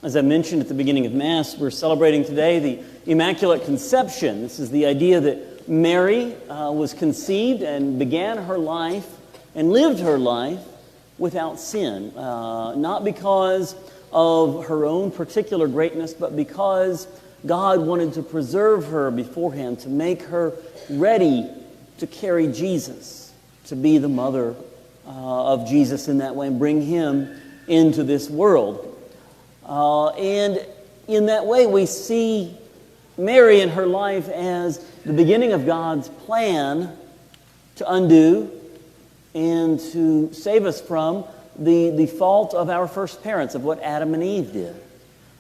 As I mentioned at the beginning of Mass, we're celebrating today the Immaculate Conception. This is the idea that Mary was conceived and began her life and lived her life without sin. Not because of her own particular greatness, but because God wanted to preserve her beforehand, to make her ready to carry Jesus, to be the mother of Jesus in that way and bring him into this world. And in that way, we see Mary in her life as the beginning of God's plan to undo and to save us from the fault of our first parents, of what Adam and Eve did.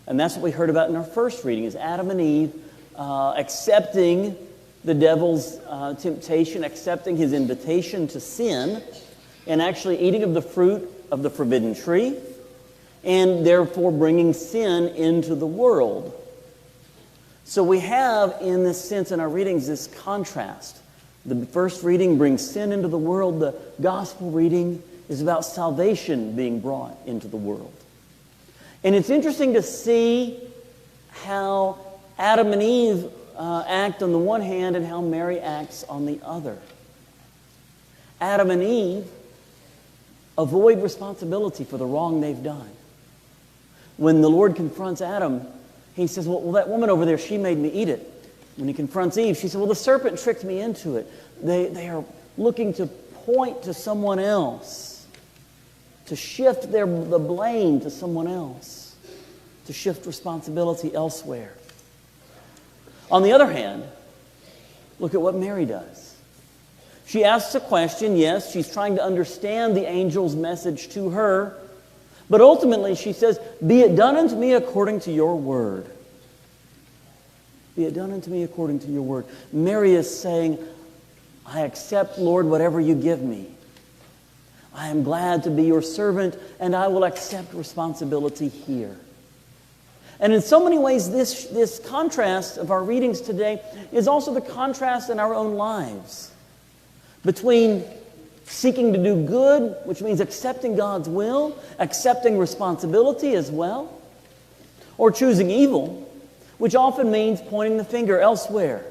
And that's what we heard about in our first reading, is Adam and Eve accepting the devil's temptation, accepting his invitation to sin, and actually eating of the fruit of the forbidden tree, and therefore bringing sin into the world. So we have, in this sense, in our readings, this contrast. The first reading brings sin into the world. The gospel reading is about salvation being brought into the world. And it's interesting to see how Adam and Eve act on the one hand and how Mary acts on the other. Adam and Eve avoid responsibility for the wrong they've done. When the Lord confronts Adam, he says, well, that woman over there, she made me eat it. When he confronts Eve, she said, well, the serpent tricked me into it. They are looking to point to someone else, to shift the blame to someone else, to shift responsibility elsewhere. On the other hand, look at what Mary does. She asks a question. Yes, she's trying to understand the angel's message to her. But ultimately she says, be it done unto me according to your word. Be it done unto me according to your word. Mary is saying, I accept, Lord, whatever you give me. I am glad to be your servant, and I will accept responsibility here. And in so many ways, this contrast of our readings today is also the contrast in our own lives between seeking to do good, which means accepting God's will, accepting responsibility as well, or choosing evil, which often means pointing the finger elsewhere,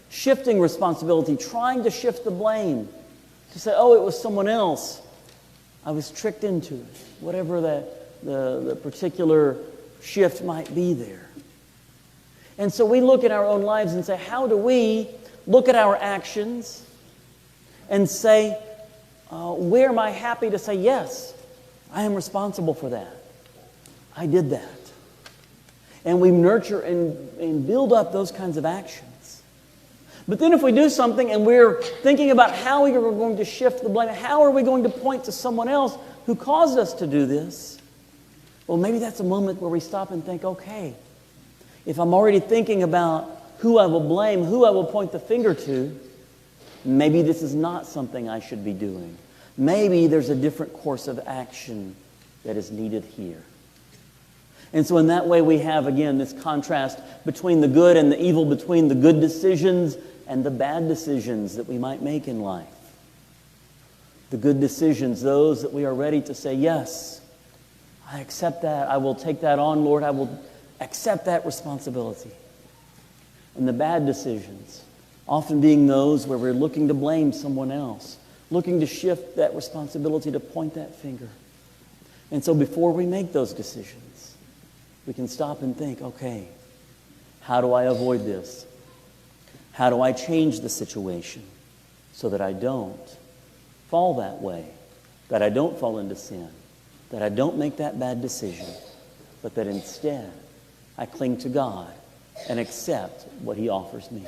shifting responsibility, trying to shift the blame, to say, oh, it was someone else. I was tricked into it, whatever the particular shift might be there. And so we look at our own lives and say, how do we look at our actions and say, where am I happy to say, yes, I am responsible for that. I did that. And we nurture and build up those kinds of actions. But then if we do something and we're thinking about how we are going to shift the blame, how are we going to point to someone else who caused us to do this? Well, maybe that's a moment where we stop and think, okay, if I'm already thinking about who I will blame, who I will point the finger to, maybe this is not something I should be doing. Maybe there's a different course of action that is needed here. And so in that way we have, again, this contrast between the good and the evil, between the good decisions and the bad decisions that we might make in life. The good decisions, those that we are ready to say, yes, I accept that. I will take that on, Lord. I will accept that responsibility. And the bad decisions, often being those where we're looking to blame someone else, looking to shift that responsibility, to point that finger. And so before we make those decisions, we can stop and think, okay, how do I avoid this? How do I change the situation so that I don't fall that way, that I don't fall into sin, that I don't make that bad decision, but that instead I cling to God and accept what He offers me?